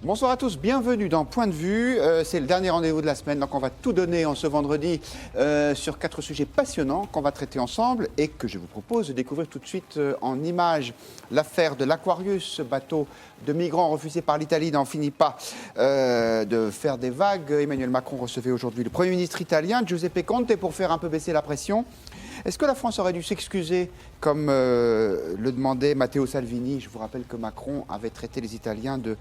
Bonsoir à tous, bienvenue dans Point de Vue. C'est le dernier rendez-vous de la semaine, donc on va tout donner en ce vendredi sur 4 sujets passionnants qu'on va traiter ensemble et que je vous propose de découvrir tout de suite en images. L'affaire de l'Aquarius, ce bateau de migrants refusé par l'Italie n'en finit pas de faire des vagues. Emmanuel Macron recevait aujourd'hui le Premier ministre italien, Giuseppe Conte, pour faire un peu baisser la pression. Est-ce que la France aurait dû s'excuser, comme le demandait Matteo Salvini? Je vous rappelle que Macron avait traité les Italiens de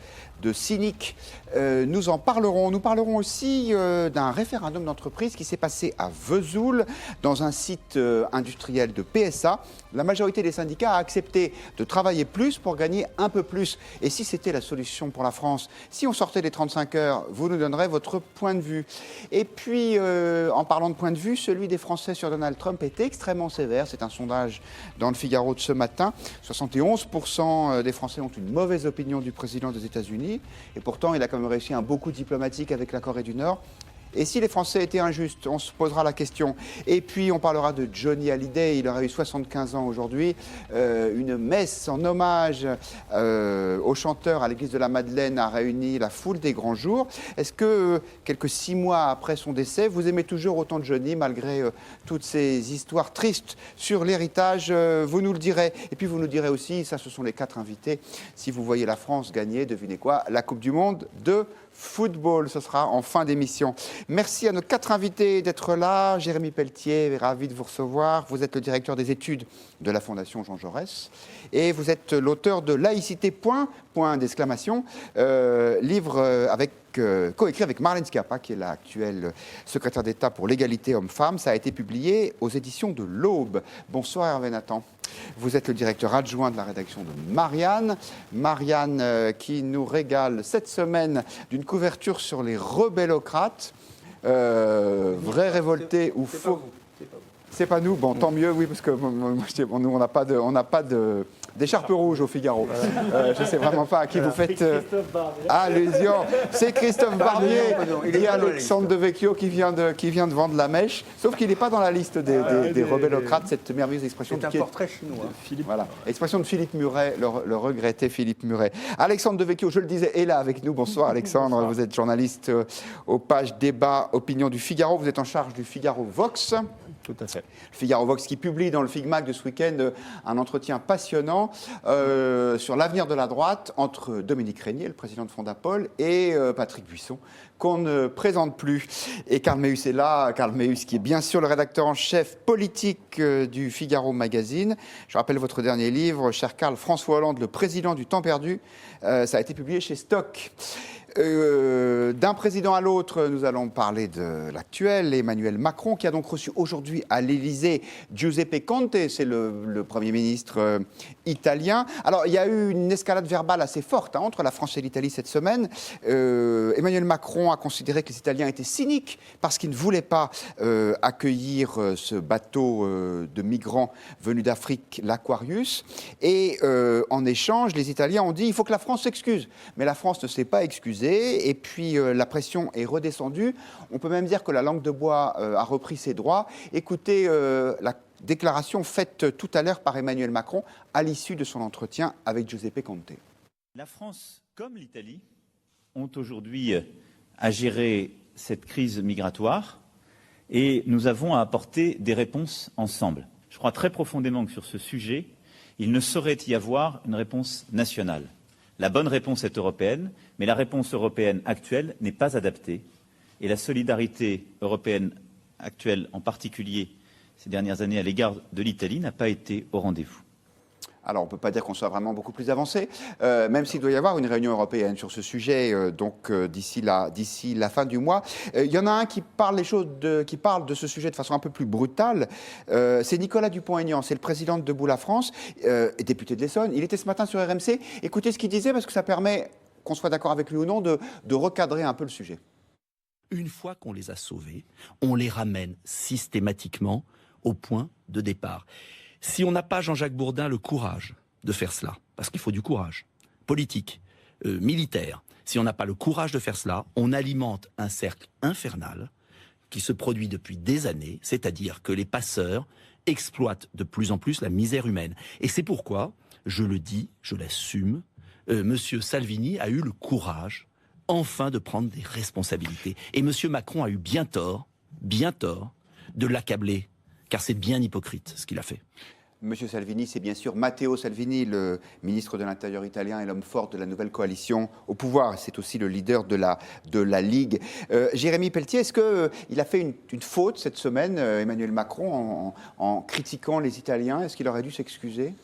cyniques. Nous en parlerons. Nous parlerons aussi d'un référendum d'entreprise qui s'est passé à Vesoul, dans un site industriel de PSA. La majorité des syndicats a accepté de travailler plus pour gagner un peu plus. Et si c'était la solution pour la France, si on sortait des 35 heures, vous nous donnerez votre point de vue. Et puis, en parlant de point de vue, celui des Français sur Donald Trump était extrêmement sévère. C'est un sondage dans le Figaro de ce matin. 71% des Français ont une mauvaise opinion du président des États-Unis. Et pourtant, il a quand même réussi un beau coup diplomatique avec la Corée du Nord. Et si les Français étaient injustes, on se posera la question. Et puis, on parlera de Johnny Hallyday. Il aurait eu 75 ans aujourd'hui. Une messe en hommage au chanteur à l'église de la Madeleine a réuni la foule des grands jours. Est-ce que, quelques 6 mois après son décès, vous aimez toujours autant Johnny, malgré toutes ces histoires tristes sur l'héritage? Vous nous le direz. Et puis, vous nous direz aussi, ça, ce sont les 4 invités, si vous voyez la France gagner, devinez quoi, la Coupe du Monde de football. Ce sera en fin d'émission. Merci à nos 4 invités d'être là. Jérémy Pelletier, ravi de vous recevoir. Vous êtes le directeur des études de la Fondation Jean Jaurès et vous êtes l'auteur de Laïcité, point d'exclamation, livre coécrit avec Marlène Schiappa, qui est l'actuelle secrétaire d'État pour l'égalité homme-femme. Ça a été publié aux éditions de l'Aube. Bonsoir Hervé Nathan. Vous êtes le directeur adjoint de la rédaction de Marianne. Marianne qui nous régale cette semaine d'une couverture sur les rebellocrates. Vrais révoltés ou faux. C'est pas nous, bon, tant mieux, oui, parce que nous, on n'a pas d'écharpe rouge au Figaro. Je ne sais vraiment pas à qui vous faites allusion. C'est Christophe Barbier et Alexandre Devecchio qui vient de vendre la mèche, sauf qu'il n'est pas dans la liste des rebellocrates, cette merveilleuse expression. C'est un portrait chinois. Voilà, expression de Philippe Muret, le regretté Philippe Muret. Alexandre Devecchio, je le disais, est là avec nous. Bonsoir Alexandre, bonsoir. Vous êtes journaliste aux pages débat, opinion du Figaro. Vous êtes en charge du Figaro Vox. Tout à fait. Le Figaro Vox qui publie dans le Figmag de ce week-end un entretien passionnant sur l'avenir de la droite entre Dominique Régnier, le président de Fondapol, et Patrick Buisson, qu'on ne présente plus. Et Karl Meus est là, Karl Meus qui est bien sûr le rédacteur en chef politique du Figaro Magazine. Je rappelle votre dernier livre, cher Karl, François Hollande, le président du temps perdu. Ça a été publié chez Stock. D'un président à l'autre, nous allons parler de l'actuel, Emmanuel Macron, qui a donc reçu aujourd'hui à l'Élysée Giuseppe Conte, c'est le Premier ministre italien. Alors, il y a eu une escalade verbale assez forte entre la France et l'Italie cette semaine. Emmanuel Macron a considéré que les Italiens étaient cyniques parce qu'ils ne voulaient pas accueillir ce bateau de migrants venus d'Afrique, l'Aquarius. Et en échange, les Italiens ont dit il faut que la France s'excuse. Mais la France ne s'est pas excusée. Et puis la pression est redescendue. On peut même dire que la langue de bois a repris ses droits. Écoutez la déclaration faite tout à l'heure par Emmanuel Macron à l'issue de son entretien avec Giuseppe Conte. La France comme l'Italie ont aujourd'hui à gérer cette crise migratoire et nous avons à apporter des réponses ensemble. Je crois très profondément que sur ce sujet, il ne saurait y avoir une réponse nationale. La bonne réponse est européenne, mais la réponse européenne actuelle n'est pas adaptée. Et la solidarité européenne actuelle, en particulier ces dernières années à l'égard de l'Italie, n'a pas été au rendez-vous. Alors, on ne peut pas dire qu'on soit vraiment beaucoup plus avancé, même s'il doit y avoir une réunion européenne sur ce sujet, d'ici la fin du mois. Il y en a un qui parle de ce sujet de façon un peu plus brutale. C'est Nicolas Dupont-Aignan, c'est le président de Debout la France, et député de l'Essonne. Il était ce matin sur RMC. Écoutez ce qu'il disait, parce que ça permet, qu'on soit d'accord avec lui ou non, de recadrer un peu le sujet. Une fois qu'on les a sauvés, on les ramène systématiquement au point de départ. Si on n'a pas, Jean-Jacques Bourdin, le courage de faire cela, parce qu'il faut du courage politique, militaire, si on n'a pas le courage de faire cela, on alimente un cercle infernal qui se produit depuis des années, c'est-à-dire que les passeurs exploitent de plus en plus la misère humaine. Et c'est pourquoi, je le dis, je l'assume, Monsieur Salvini a eu le courage enfin de prendre des responsabilités. Et M. Macron a eu bien tort de l'accabler, car c'est bien hypocrite ce qu'il a fait. Monsieur Salvini, c'est bien sûr Matteo Salvini, le ministre de l'Intérieur italien et l'homme fort de la nouvelle coalition au pouvoir. C'est aussi le leader de la Ligue. Jérémy Pelletier, est-ce qu'il a fait une faute cette semaine, Emmanuel Macron, en critiquant les Italiens? Est-ce qu'il aurait dû s'excuser?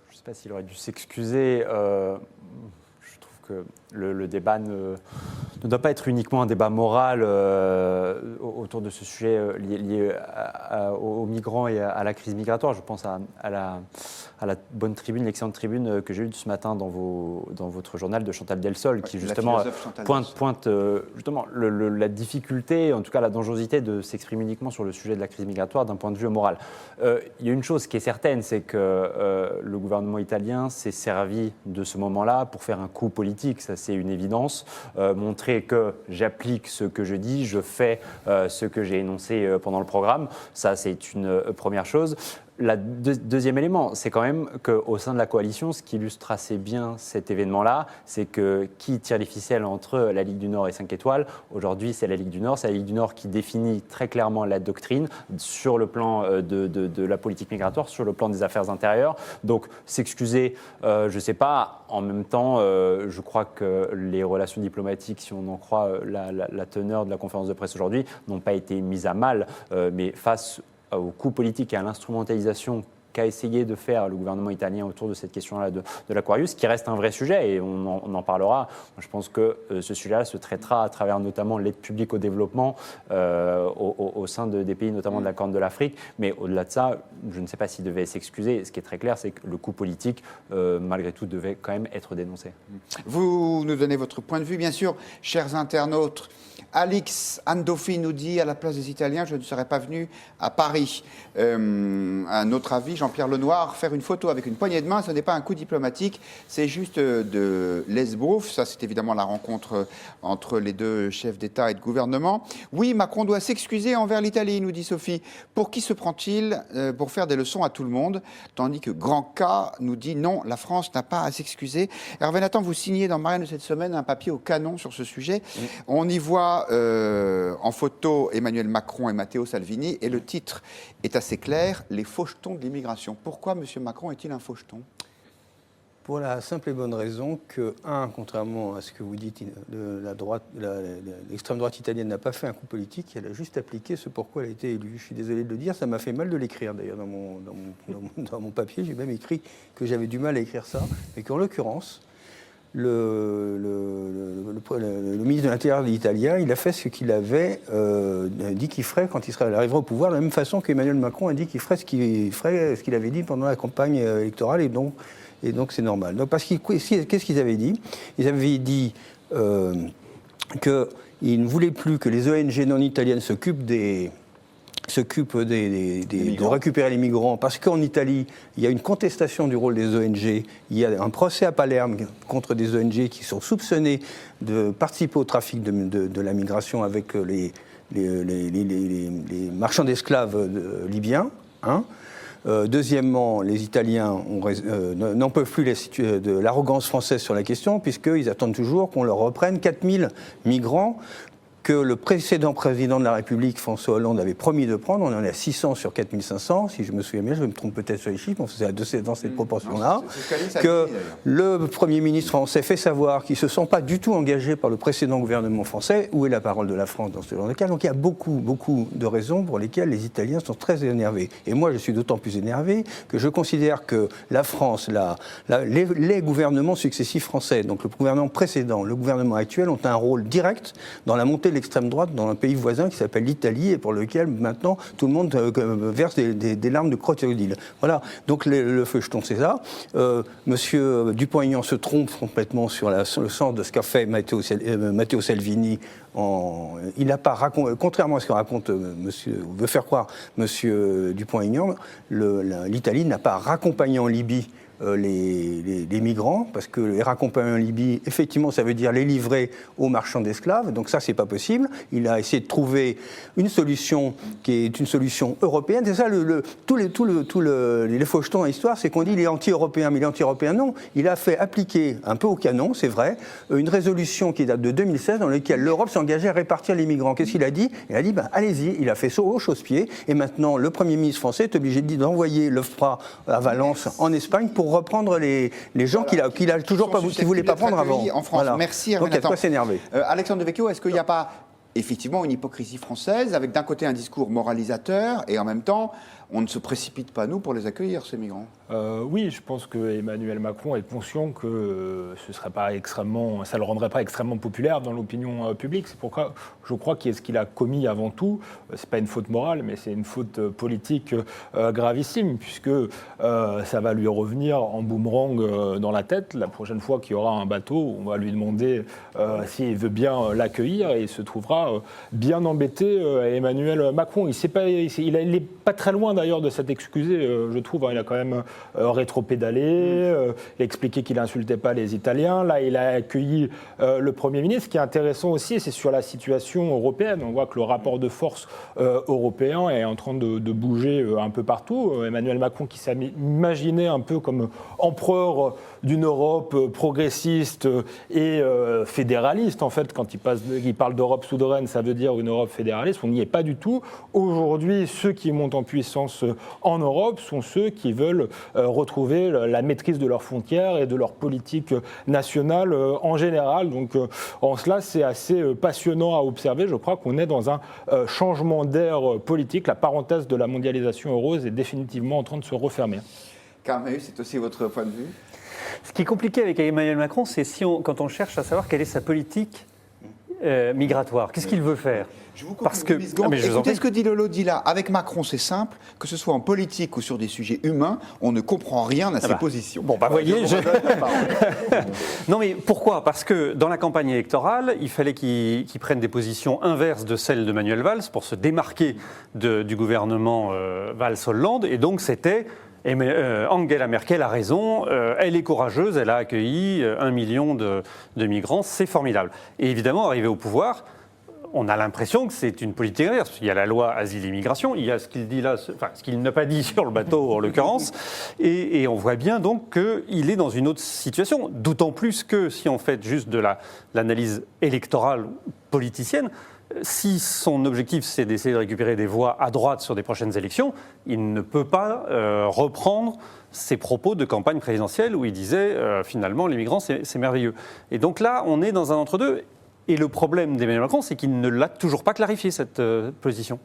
Je ne sais pas s'il aurait dû s'excuser. Je trouve que le débat ne doit pas être uniquement un débat moral autour de ce sujet lié aux migrants et à la crise migratoire. Je pense à la bonne tribune, l'excellente tribune que j'ai eue ce matin dans votre journal de Chantal Delsol, qui justement pointe justement la difficulté, en tout cas la dangerosité de s'exprimer uniquement sur le sujet de la crise migratoire d'un point de vue moral. Il y a une chose qui est certaine, c'est que le gouvernement italien s'est servi de ce moment-là pour faire un coup politique. Ça, c'est une évidence. Montrer que j'applique ce que je dis, je fais ce que j'ai énoncé pendant le programme. Ça, c'est une première chose. Le deuxième élément, c'est quand même qu'au sein de la coalition, ce qui illustre assez bien cet événement-là, c'est que qui tire les ficelles entre la Ligue du Nord et 5 étoiles, aujourd'hui c'est la Ligue du Nord. C'est la Ligue du Nord qui définit très clairement la doctrine sur le plan de la politique migratoire, sur le plan des affaires intérieures. Donc s'excuser, je ne sais pas. En même temps, je crois que les relations diplomatiques, si on en croit la teneur de la conférence de presse aujourd'hui, n'ont pas été mises à mal. Mais face au coup politique et à l'instrumentalisation qu'a essayé de faire le gouvernement italien autour de cette question-là de l'Aquarius, qui reste un vrai sujet, et on en parlera. Je pense que ce sujet-là se traitera à travers notamment l'aide publique au développement au sein des pays, notamment de la Corne de l'Afrique. Mais au-delà de ça, je ne sais pas s'il devait s'excuser. Ce qui est très clair, c'est que le coup politique, malgré tout, devait quand même être dénoncé. Vous nous donnez votre point de vue, bien sûr, chers internautes. Alix Andolfi nous dit, à la place des Italiens, je ne serais pas venu à Paris. Un autre avis, Jean-Pierre Lenoir, faire une photo avec une poignée de main, ce n'est pas un coup diplomatique, c'est juste de l'esbrouf. Ça, c'est évidemment la rencontre entre les deux chefs d'État et de gouvernement. Oui, Macron doit s'excuser envers l'Italie, nous dit Sophie. Pour qui se prend-il pour faire des leçons à tout le monde? Tandis que Grand K nous dit non, la France n'a pas à s'excuser. Hervé Nathan, vous signez dans Marianne de cette semaine un papier au canon sur ce sujet. Oui. On y voit en photo Emmanuel Macron et Matteo Salvini, et le titre est assez clair, les fauchetons de l'immigration. Pourquoi M. Macron est-il un faucheton? Pour la simple et bonne raison que, contrairement à ce que vous dites, l'extrême droite italienne n'a pas fait un coup politique, elle a juste appliqué ce pourquoi elle a été élue. Je suis désolé de le dire, ça m'a fait mal de l'écrire d'ailleurs dans mon papier. J'ai même écrit que j'avais du mal à écrire ça, mais qu'en l'occurrence, le ministre de l'Intérieur italien, il a fait ce qu'il avait dit qu'il ferait quand il arriverait au pouvoir, de la même façon qu'Emmanuel Macron a dit qu'il ferait ce qu'il avait dit pendant la campagne électorale, et donc c'est normal. Donc, parce qu'est-ce qu'ils avaient dit? Ils avaient dit qu'ils ne voulaient plus que les ONG non italiennes s'occupent de récupérer les migrants, parce qu'en Italie, il y a une contestation du rôle des ONG. Il y a un procès à Palerme contre des ONG qui sont soupçonnées de participer au trafic de la migration avec les marchands d'esclaves libyens. Deuxièmement, les Italiens n'en peuvent plus de l'arrogance française sur la question, puisqu'ils attendent toujours qu'on leur reprenne 4000 migrants que le précédent président de la République, François Hollande, avait promis de prendre. On en est à 600 sur 4500, si je me souviens bien, je me trompe peut-être sur les chiffres, mais c'est dans cette proportion-là. Que le Premier ministre français fait savoir qu'il ne se sent pas du tout engagé par le précédent gouvernement français. Où est la parole de la France dans ce genre de cas? Donc il y a beaucoup de raisons pour lesquelles les Italiens sont très énervés. Et moi, je suis d'autant plus énervé que je considère que la France, les gouvernements successifs français, donc le gouvernement précédent, le gouvernement actuel, ont un rôle direct dans la montée de l'extrême droite dans un pays voisin qui s'appelle l'Italie, et pour lequel maintenant tout le monde verse des larmes de crocodile. Voilà, donc le feuilleton, c'est ça. Monsieur Dupont-Aignan se trompe complètement sur le sens de ce qu'a fait Matteo Salvini. Il n'a pas contrairement à ce que raconte veut faire croire monsieur Dupont-Aignan, l'Italie n'a pas raccompagné en Libye les migrants, parce que les raccompagner en Libye, effectivement, ça veut dire les livrer aux marchands d'esclaves, donc ça, c'est pas possible. Il a essayé de trouver une solution qui est une solution européenne. C'est ça, les fauchetons dans l'histoire, c'est qu'on dit il est anti-européen, mais il est anti-européen, non. Il a fait appliquer, un peu au canon, c'est vrai, une résolution qui date de 2016, dans laquelle l'Europe s'engageait à répartir les migrants. Qu'est-ce qu'il a dit? Il a dit, allez-y, il a fait ça au chausse-pied, et maintenant, le Premier ministre français est obligé d'envoyer l'OFPRA à Valence, en Espagne, pour reprendre les gens qu'il a toujours pas, qu'il voulait pas prendre avant. En France. Voilà. Merci. Donc il y a de quoi s'énerver. Alexandre Devecchio, est-ce qu'il n'y a pas effectivement une hypocrisie française, avec d'un côté un discours moralisateur, et en même temps, on ne se précipite pas, nous, pour les accueillir, ces migrants? Oui, je pense que Emmanuel Macron est conscient que ça ne le rendrait pas extrêmement populaire dans l'opinion publique. C'est pourquoi je crois que ce qu'il a commis avant tout, c'est pas une faute morale, mais c'est une faute politique gravissime, puisque ça va lui revenir en boomerang dans la tête. La prochaine fois qu'il y aura un bateau, on va lui demander s'il veut bien l'accueillir, et il se trouvera bien embêté, Emmanuel Macron. Il n'est pas très loin d'ailleurs de s'être excusé, je trouve. Il a quand même rétro-pédalé, il a expliqué qu'il n'insultait pas les Italiens. Là, il a accueilli le Premier ministre. Ce qui est intéressant aussi, c'est sur la situation européenne. On voit que le rapport de force européen est en train de bouger un peu partout. Emmanuel Macron, qui s'imaginait un peu comme empereur d'une Europe progressiste et fédéraliste, en fait, quand il parle d'Europe souveraine, ça veut dire une Europe fédéraliste. On n'y est pas du tout. Aujourd'hui, ceux qui montent en puissance en Europe sont ceux qui veulent retrouver la maîtrise de leurs frontières et de leur politique nationale en général. Donc, en cela, c'est assez passionnant à observer. Je crois qu'on est dans un changement d'ère politique. La parenthèse de la mondialisation heureuse est définitivement en train de se refermer. Karl Mayus, c'est aussi votre point de vue? Ce qui est compliqué avec Emmanuel Macron, c'est quand on cherche à savoir quelle est sa politique migratoire. Qu'est-ce qu'il veut faire? Je vous coupe écoutez ce que dit Lolo dit là. Avec Macron, c'est simple. Que ce soit en politique ou sur des sujets humains, on ne comprend rien à ses positions. Bon, voyez, Non, mais pourquoi? Parce que dans la campagne électorale, il fallait qu'il prenne des positions inverses de celles de Manuel Valls pour se démarquer du gouvernement Valls-Hollande. Et donc, c'était... Angela Merkel a raison, elle est courageuse, elle a accueilli 1 million de migrants, c'est formidable. Et évidemment, arrivé au pouvoir, on a l'impression que c'est une politique inverse. Il y a la loi asile et migration, il y a ce qu'il dit là, enfin ce qu'il n'a pas dit sur le bateau en l'occurrence, et on voit bien donc qu'il est dans une autre situation. D'autant plus que si on fait juste de l'analyse électorale politicienne, si son objectif c'est d'essayer de récupérer des voix à droite sur des prochaines élections, il ne peut pas reprendre ses propos de campagne présidentielle où il disait finalement les migrants c'est merveilleux. Et donc là on est dans un entre-deux. Et le problème d'Emmanuel Macron, c'est qu'il ne l'a toujours pas clarifié, cette position.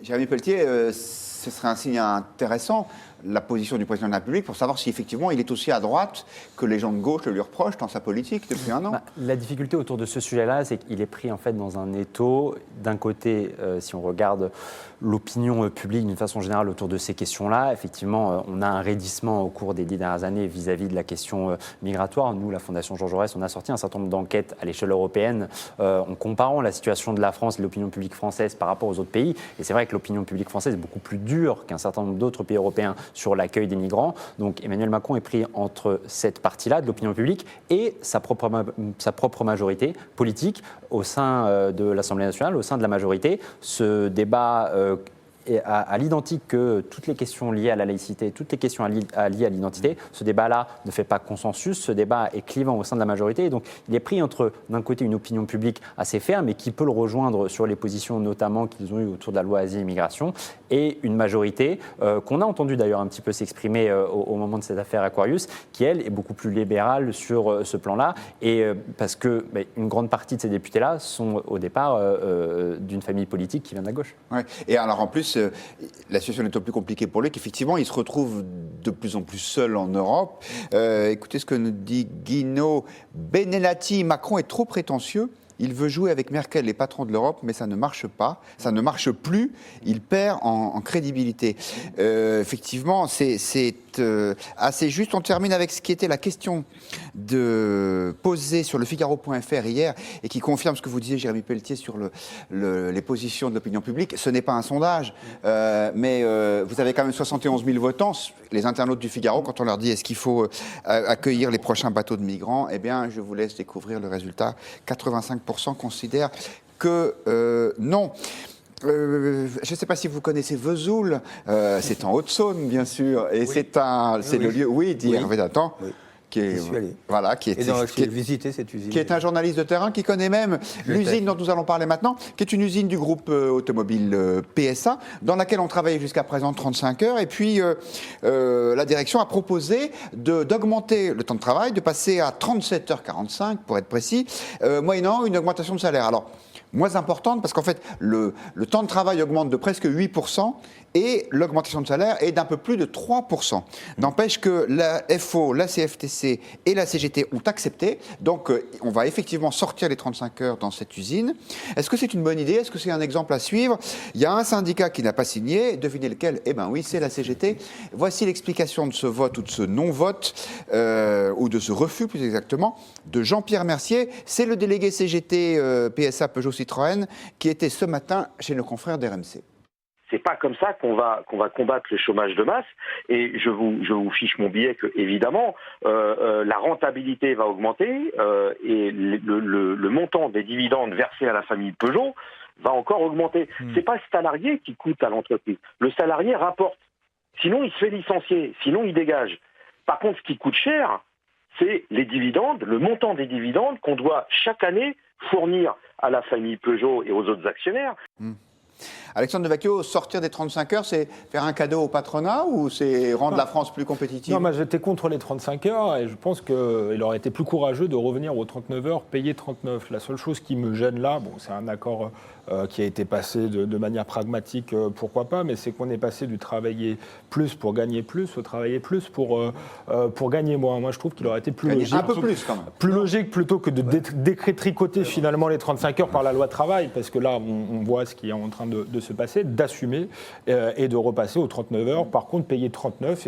Jérémy Pelletier, ce serait un signe intéressant, la position du président de la République, pour savoir si effectivement il est aussi à droite que les gens de gauche le lui reprochent dans sa politique depuis un an. La difficulté autour de ce sujet-là, c'est qu'il est pris en fait dans un étau. D'un côté, si on regarde l'opinion publique d'une façon générale autour de ces questions-là, effectivement, on a un raidissement au cours des 10 dernières années vis-à-vis de la question migratoire. Nous, la Fondation Jean Jaurès, on a sorti un certain nombre d'enquêtes à l'échelle européenne en comparant la situation de la France et l'opinion publique française par rapport aux autres pays. Et c'est vrai que l'opinion publique française est beaucoup plus dure qu'un certain nombre d'autres pays européens sur l'accueil des migrants. Donc Emmanuel Macron est pris entre cette partie-là de l'opinion publique et sa propre majorité politique au sein de l'Assemblée nationale, au sein de la majorité. Ce débat à l'identique que toutes les questions liées à la laïcité, toutes les questions liées à l'identité, ce débat-là ne fait pas consensus, ce débat est clivant au sein de la majorité, et donc il est pris entre, d'un côté, une opinion publique assez ferme, et qui peut le rejoindre sur les positions notamment qu'ils ont eues autour de la loi Asile et Immigration, et une majorité qu'on a entendu d'ailleurs un petit peu s'exprimer au moment de cette affaire Aquarius, qui elle est beaucoup plus libérale sur ce plan-là, et parce que une grande partie de ces députés-là sont au départ d'une famille politique qui vient de la gauche. Ouais. Et alors en plus, la situation est d'autant plus compliquée pour lui qu'effectivement, il se retrouve de plus en plus seul en Europe. Écoutez ce que nous dit Guino Benelati. Macron est trop prétentieux. Il veut jouer avec Merkel, les patrons de l'Europe, mais ça ne marche pas, ça ne marche plus. Il perd en crédibilité. Effectivement, c'est est assez juste. On termine avec ce qui était la question posée sur le Figaro.fr hier et qui confirme ce que vous disiez, Jérémy Pelletier, sur les positions de l'opinion publique. Ce n'est pas un sondage, mais vous avez quand même 71 000 votants. Les internautes du Figaro, quand on leur dit est-ce qu'il faut accueillir les prochains bateaux de migrants, eh bien, je vous laisse découvrir le résultat. 85% considèrent que non. Je ne sais pas si vous connaissez Vesoul, c'est en Haute-Saône, bien sûr, et Oui. c'est le lieu, oui, dit Hervé Nathan, Oui. qui est, J'y suis allé. voilà, qui J'ai visité cette usine. qui est un journaliste de terrain, qui connaît même l'usine dont nous allons parler maintenant, qui est une usine du groupe automobile PSA, dans laquelle on travaillait jusqu'à présent 35 heures. Et puis, la direction a proposé d'augmenter le temps de travail, de passer à 37h45, pour être précis, moyennant une augmentation de salaire. Alors, moins importante, parce qu'en fait, le temps de travail augmente de presque 8%, et l'augmentation de salaire est d'un peu plus de 3%. N'empêche que la FO, la CFTC et la CGT ont accepté, donc on va effectivement sortir les 35 heures dans cette usine. Est-ce que c'est une bonne idée? Est-ce que c'est un exemple à suivre? Il y a un syndicat qui n'a pas signé, devinez lequel? Eh bien oui, c'est la CGT. Voici l'explication de ce vote ou de ce non-vote, ou de ce refus plus exactement, de Jean-Pierre Mercier. C'est le délégué CGT PSA Peugeot Citroën qui était ce matin chez nos confrères d'RMC. C'est pas comme ça qu'on va combattre le chômage de masse. Et je vous fiche mon billet que évidemment la rentabilité va augmenter et le montant des dividendes versés à la famille Peugeot va encore augmenter. C'est pas le salarié qui coûte à l'entreprise. Le salarié rapporte. Sinon il se fait licencier. Sinon il dégage. Par contre, ce qui coûte cher, c'est les dividendes, le montant des dividendes qu'on doit chaque année fournir à la famille Peugeot et aux autres actionnaires. Alexandre Devecchio, sortir des 35 heures, c'est faire un cadeau au patronat ou c'est rendre la France plus compétitive? Non, moi j'étais contre les 35 heures et je pense qu'il aurait été plus courageux de revenir aux 39 heures, payer 39. La seule chose qui me gêne là, bon, c'est un accord qui a été passé de manière pragmatique, pourquoi pas, mais c'est qu'on est passé du travailler plus pour gagner plus au travailler plus pour gagner moins. Moi je trouve qu'il aurait été plus logique. Un peu plus quand même. Plus logique plutôt que de détricoter finalement les 35 heures par la loi travail, parce que là on voit ce qui est en train de se passer, d'assumer et de repasser aux 39 heures. Par contre, payer 39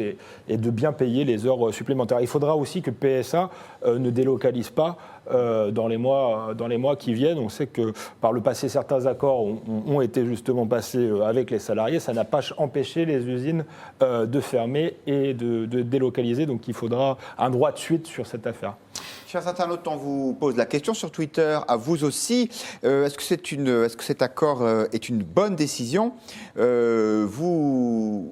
et de bien payer les heures supplémentaires. Il faudra aussi que PSA ne délocalise pas dans les mois qui viennent. On sait que par le passé, certains accords ont été justement passés avec les salariés. Ça n'a pas empêché les usines de fermer et de délocaliser. Donc il faudra un droit de suite sur cette affaire. Chers internautes, on vous pose la question sur Twitter, à vous aussi. Est-ce que cet accord est une bonne décision? Vous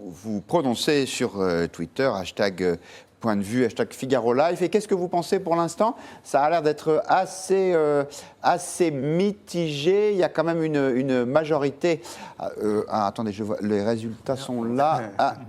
prononcez sur Twitter, hashtag point de vue, hashtag Figaro Live. Et qu'est-ce que vous pensez pour l'instant? Ça a l'air d'être assez mitigé. Il y a quand même une majorité. Attendez, je vois, les résultats sont là.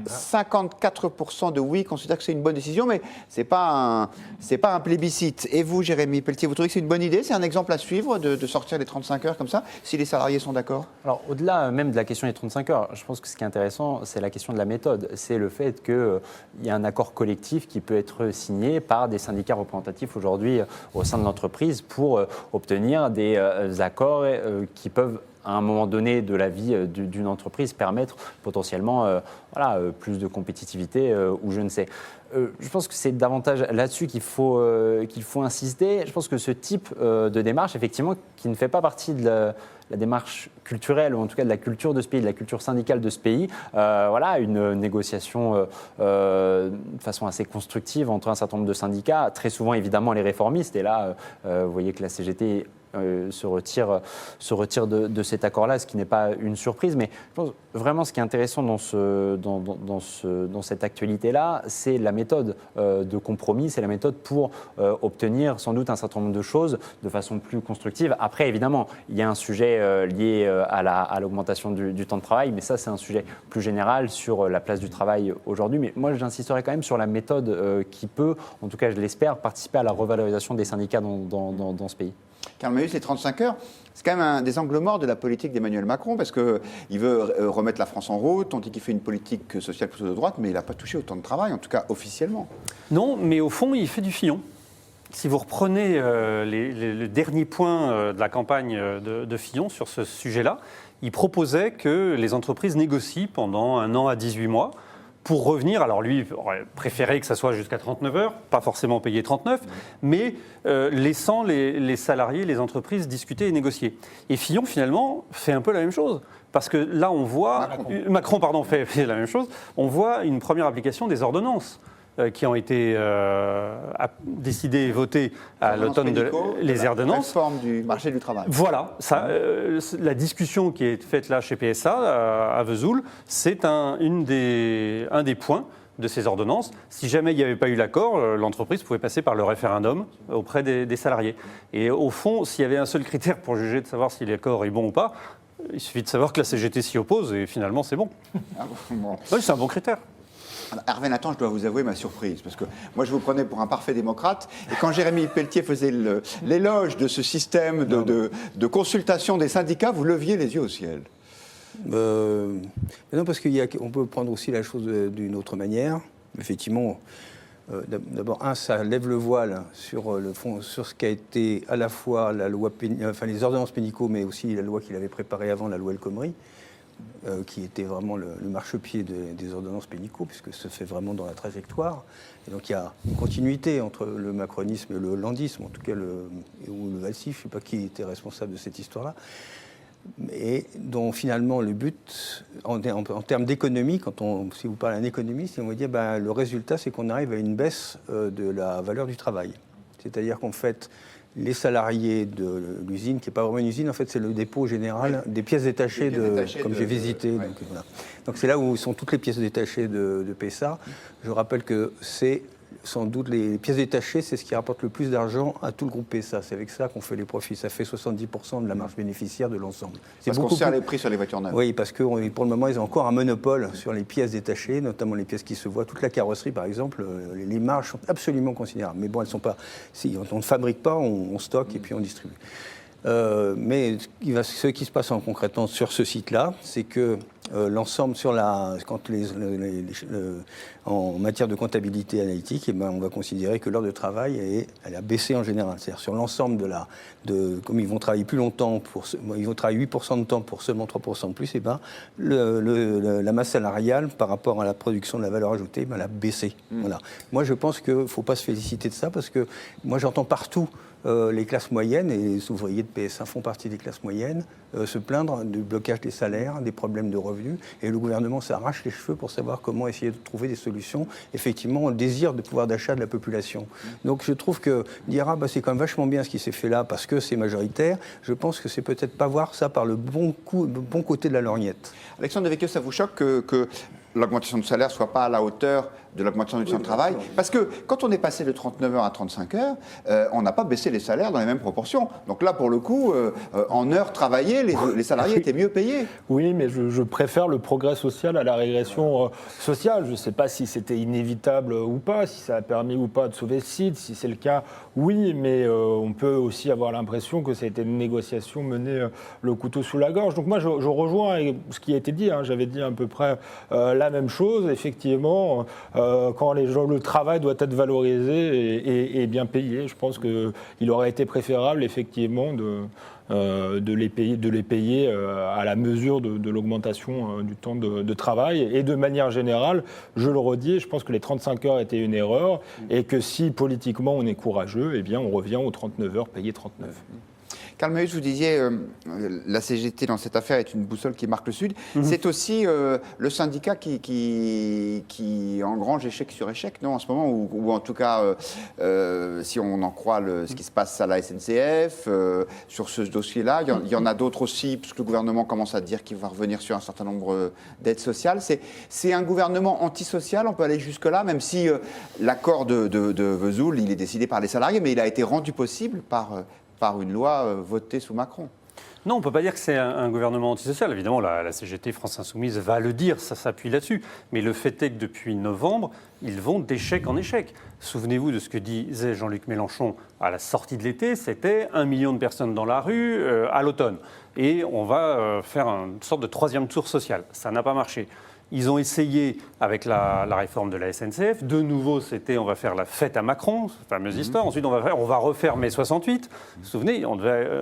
54% de oui considèrent que c'est une bonne décision, mais c'est pas un plébiscite. Et vous, Jérémy Pelletier, vous trouvez que c'est une bonne idée? C'est un exemple à suivre de sortir les 35 heures comme ça, si les salariés sont d'accord? Alors, au-delà même de la question des 35 heures, je pense que ce qui est intéressant, c'est la question de la méthode. C'est le fait qu'il y a un accord collectif qui peut être signé par des syndicats représentatifs aujourd'hui au sein de l'entreprise pour obtenir des accords qui peuvent, à un moment donné de la vie d'une entreprise, permettre potentiellement plus de compétitivité ou je ne sais. Je pense que c'est davantage là-dessus qu'il faut insister. Je pense que ce type de démarche, effectivement, qui ne fait pas partie de la démarche culturelle, ou en tout cas de la culture de ce pays, de la culture syndicale de ce pays, une négociation de façon assez constructive entre un certain nombre de syndicats, très souvent évidemment les réformistes, et là, vous voyez que la CGT se retire de cet accord-là, ce qui n'est pas une surprise. Mais je pense vraiment ce qui est intéressant dans cette actualité-là, c'est la méthode de compromis, c'est la méthode pour obtenir sans doute un certain nombre de choses de façon plus constructive. Après, évidemment, il y a un sujet lié à l'augmentation du temps de travail, mais ça, c'est un sujet plus général sur la place du travail aujourd'hui. Mais moi, j'insisterai quand même sur la méthode qui peut, en tout cas, je l'espère, participer à la revalorisation des syndicats dans ce pays. Karl Mayus, les 35 heures, c'est quand même un des angles morts de la politique d'Emmanuel Macron, parce qu'il veut remettre la France en route, on dit qu'il fait une politique sociale plutôt de droite, mais il n'a pas touché au temps de travail, en tout cas officiellement. Non, mais au fond, il fait du Fillon. Si vous reprenez le dernier point de la campagne de Fillon sur ce sujet-là, il proposait que les entreprises négocient pendant 1 an à 18 mois pour revenir, alors lui aurait préféré que ça soit jusqu'à 39 heures, pas forcément payer 39, mais laissant les salariés, les entreprises discuter et négocier. Et Fillon, finalement, fait un peu la même chose. Parce que là, on voit... Macron fait la même chose. On voit une première application des ordonnances qui ont été décidées et votées à l'automne les ordonnances. Réforme du marché du travail. Voilà, la discussion qui est faite là chez PSA, à Vesoul, c'est un des points de ces ordonnances. Si jamais il n'y avait pas eu l'accord, l'entreprise pouvait passer par le référendum auprès des salariés. Et au fond, s'il y avait un seul critère pour juger de savoir si l'accord est bon ou pas, il suffit de savoir que la CGT s'y oppose et finalement c'est bon. Bon. Oui, c'est un bon critère. Hervé Nathan, je dois vous avouer ma surprise, parce que moi je vous prenais pour un parfait démocrate, et quand Jérémy Pelletier faisait l'éloge de ce système de consultation des syndicats, vous leviez les yeux au ciel. Non, parce qu'on peut prendre aussi la chose d'une autre manière. Effectivement, d'abord, ça lève le voile sur le fond, sur ce qu'a été à la fois la loi, les ordonnances pénicaux, mais aussi la loi qu'il avait préparée avant, la loi El Khomri, qui était vraiment le marchepied des ordonnances pénicaux, puisque ça se fait vraiment dans la trajectoire. Et donc il y a une continuité entre le macronisme et le hollandisme, en tout cas, ou le valsif, je ne sais pas qui était responsable de cette histoire-là. Et dont finalement le but, en termes d'économie, si vous parlez à un économiste, on va dire le résultat, c'est qu'on arrive à une baisse de la valeur du travail. C'est-à-dire qu'en fait, les salariés de l'usine, qui n'est pas vraiment une usine, en fait, c'est le dépôt général des pièces détachées, comme j'ai visité. Ouais. Donc c'est là où sont toutes les pièces détachées de PSA. Je rappelle que c'est sans doute les pièces détachées, c'est ce qui rapporte le plus d'argent à tout le groupe PSA. C'est avec ça qu'on fait les profits. Ça fait 70% de la marge bénéficiaire de l'ensemble. Parce qu'on serre les prix sur les voitures neuves. Oui, parce que pour le moment, ils ont encore un monopole sur les pièces détachées, notamment les pièces qui se voient. Toute la carrosserie, par exemple, les marges sont absolument considérables. Mais bon, elles sont pas. Si on ne fabrique pas, on stocke et puis on distribue. Mais ce qui se passe en concrètement sur ce site-là, c'est que l'ensemble en matière de comptabilité analytique, on va considérer que l'heure de travail elle a baissé en général. C'est-à-dire sur l'ensemble comme ils vont travailler plus longtemps, ils vont travailler 8% de temps pour seulement 3% de plus, et la masse salariale par rapport à la production de la valeur ajoutée, elle a baissé. Voilà. Moi, je pense qu'il ne faut pas se féliciter de ça, parce que moi, j'entends partout les classes moyennes, et les ouvriers de PSA font partie des classes moyennes, se plaindre du blocage des salaires, des problèmes de revenus, et le gouvernement s'arrache les cheveux pour savoir comment essayer de trouver des solutions, effectivement, au désir de pouvoir d'achat de la population. Donc je trouve que dire c'est quand même vachement bien ce qui s'est fait là parce que c'est majoritaire, je pense que c'est peut-être pas voir ça par le bon côté de la lorgnette. Alexandre Devecchio, ça vous choque que l'augmentation du salaire ne soit pas à la hauteur de l'augmentation du temps de travail? Parce que quand on est passé de 39 heures à 35 heures, on n'a pas baissé les salaires dans les mêmes proportions. Donc là, pour le coup, en heures travaillées, les salariés étaient mieux payés. Oui, mais je préfère le progrès social à la régression sociale. Je ne sais pas si c'était inévitable ou pas, si ça a permis ou pas de sauver le site. Si c'est le cas, oui, mais on peut aussi avoir l'impression que ça a été une négociation menée le couteau sous la gorge. Donc moi, je rejoins ce qui a été dit. J'avais dit à peu près la même chose. Effectivement, quand le travail doit être valorisé et bien payé, je pense qu'il aurait été préférable, effectivement, de les payer à la mesure de l'augmentation du temps de travail. Et de manière générale, je le redis, je pense que les 35 heures étaient une erreur et que si politiquement on est courageux, eh bien on revient aux 39 heures payées 39. Karl Meus, vous disiez la CGT dans cette affaire est une boussole qui marque le Sud. C'est aussi le syndicat qui engrange échec sur échec, non, en ce moment, ou en tout cas, si on en croit ce qui se passe à la SNCF, sur ce dossier-là, il y en a d'autres aussi, parce que le gouvernement commence à dire qu'il va revenir sur un certain nombre d'aides sociales. C'est un gouvernement antisocial, on peut aller jusque-là, même si l'accord de Vesoul, il est décidé par les salariés, mais il a été rendu possible par une loi votée sous Macron. Non, on ne peut pas dire que c'est un gouvernement antisocial. Évidemment, la CGT, France Insoumise, va le dire, ça s'appuie là-dessus. Mais le fait est que depuis novembre, ils vont d'échec en échec. Souvenez-vous de ce que disait Jean-Luc Mélenchon à la sortie de l'été, c'était 1 million de personnes dans la rue à l'automne. Et on va faire une sorte de troisième tour social. Ça n'a pas marché. Ils ont essayé avec la réforme de la SNCF. De nouveau, c'était on va faire la fête à Macron, cette fameuse histoire. Ensuite, on va refaire mai 68. Vous vous souvenez,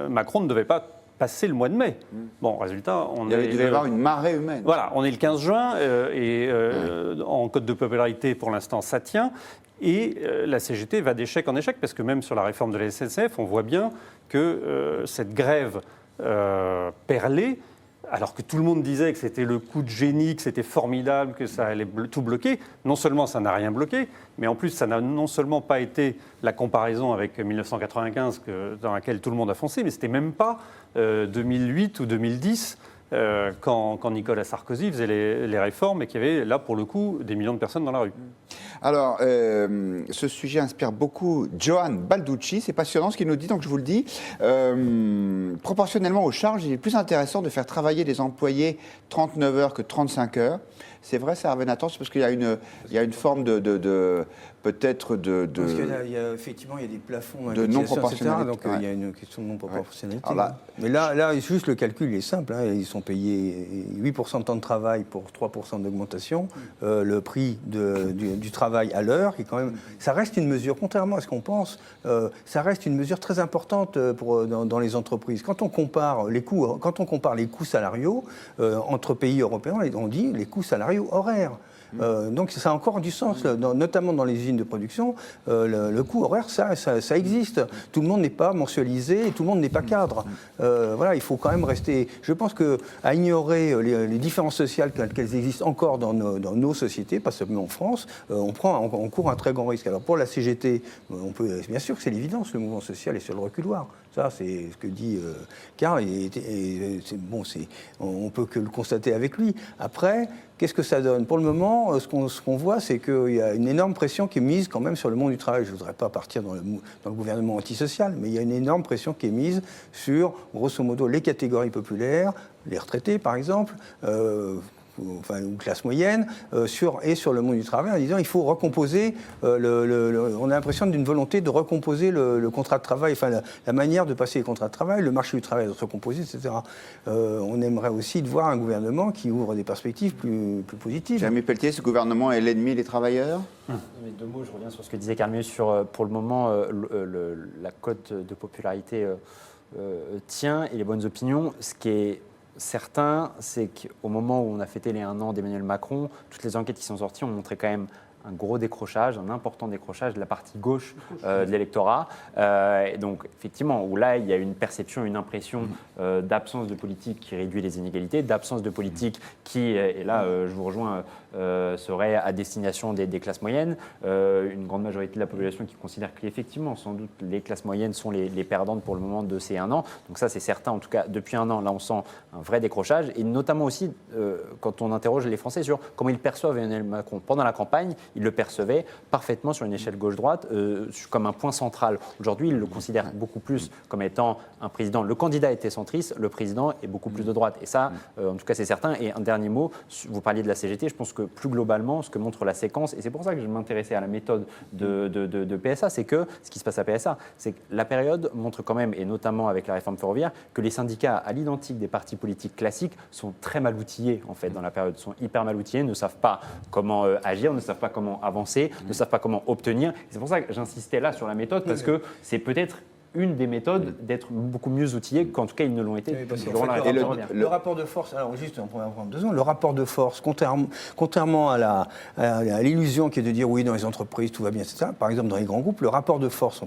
Macron ne devait pas passer le mois de mai. Bon, résultat, Il devait y avoir une marée humaine. Voilà, on est le 15 juin en cote de popularité, pour l'instant, ça tient. Et la CGT va d'échec en échec, parce que même sur la réforme de la SNCF, on voit bien que cette grève perlée, alors que tout le monde disait que c'était le coup de génie, que c'était formidable, que ça allait tout bloquer, non seulement ça n'a rien bloqué, mais en plus ça n'a non seulement pas été la comparaison avec 1995 dans laquelle tout le monde a foncé, mais c'était même pas 2008 ou 2010 quand Nicolas Sarkozy faisait les réformes et qu'il y avait là pour le coup des millions de personnes dans la rue. Alors, ce sujet inspire beaucoup Johan Balducci. C'est passionnant ce qu'il nous dit, donc je vous le dis. Proportionnellement aux charges, il est plus intéressant de faire travailler des employés 39 heures que 35 heures. C'est vrai, ça, Hervé Nathan, c'est parce qu'il y a une forme peut-être de Parce qu'effectivement, il y a des plafonds de non-proportionnalité. Donc il y a une question de non-proportionnalité. Ouais. Mais là, juste le calcul il est simple. Hein, ils sont payés 8% de temps de travail pour 3% d'augmentation. Le prix du travail à l'heure, qui est quand même, ça reste une mesure, contrairement à ce qu'on pense, ça reste une mesure très importante dans les entreprises. Quand on compare les coûts salariaux entre pays européens, on dit les coûts salariaux horaires. Donc ça a encore du sens, notamment dans les usines de production. Le coût horaire, ça existe. Tout le monde n'est pas mensualisé et tout le monde n'est pas cadre. Voilà, il faut quand même rester. Je pense qu'à ignorer les différences sociales qu'elles existent encore dans nos sociétés, pas seulement en France, on court un très grand risque. Alors pour la CGT, bien sûr que c'est l'évidence, le mouvement social est sur le reculoir. Ça, c'est ce que dit Karl, on peut que le constater avec lui. Après, qu'est-ce que ça donne? Pour le moment, ce qu'on voit, c'est qu'il y a une énorme pression qui est mise quand même sur le monde du travail. Je ne voudrais pas partir dans le gouvernement antisocial, mais il y a une énorme pression qui est mise sur, grosso modo, les catégories populaires, les retraités par exemple, ou classe moyenne, sur le monde du travail, en disant il faut recomposer, on a l'impression d'une volonté de recomposer le contrat de travail, la manière de passer les contrats de travail, le marché du travail doit se recomposer, etc. On aimerait aussi voir un gouvernement qui ouvre des perspectives plus positives. Jérémy Pelletier, ce gouvernement est l'ennemi des travailleurs? Mais deux mots, je reviens sur ce que disait Karl Meus sur, pour le moment, la cote de popularité tient et les bonnes opinions. Ce qui est certain, c'est qu'au moment où on a fêté les 1 an d'Emmanuel Macron, toutes les enquêtes qui sont sorties ont montré quand même un gros décrochage, un important décrochage de la partie gauche de l'électorat. Et donc, effectivement, où là, il y a une perception, une impression d'absence de politique qui réduit les inégalités, d'absence de politique qui, et là, je vous rejoins, serait à destination des classes moyennes. Une grande majorité de la population qui considère qu'effectivement, sans doute, les classes moyennes sont les perdantes pour le moment de ces 1 an. Donc ça, c'est certain. En tout cas, depuis 1 an, là, on sent un vrai décrochage. Et notamment aussi, quand on interroge les Français sur comment ils perçoivent Emmanuel Macron pendant la campagne, ils le percevaient parfaitement sur une échelle gauche-droite comme un point central. Aujourd'hui, ils le considèrent beaucoup plus comme étant un président. Le candidat était centriste, le président est beaucoup plus de droite. Et ça, en tout cas, c'est certain. Et un dernier mot, vous parliez de la CGT, je pense que plus globalement, ce que montre la séquence, et c'est pour ça que je m'intéressais à la méthode de PSA, c'est que ce qui se passe à PSA, c'est que la période montre quand même, et notamment avec la réforme ferroviaire, que les syndicats, à l'identique des partis politiques classiques, sont très mal outillés en fait dans la période, sont hyper mal outillés, ne savent pas comment agir, ne savent pas comment avancer, ne savent pas comment obtenir. C'est pour ça que j'insistais là sur la méthode, parce que c'est peut-être une des méthodes d'être beaucoup mieux outillés qu'en tout cas ils ne l'ont été. Le rapport de force, alors juste on pourrait en prendre 2 ans, le rapport de force, contrairement à l'illusion qui est de dire oui dans les entreprises tout va bien, etc. Par exemple dans les grands groupes, les rapports de force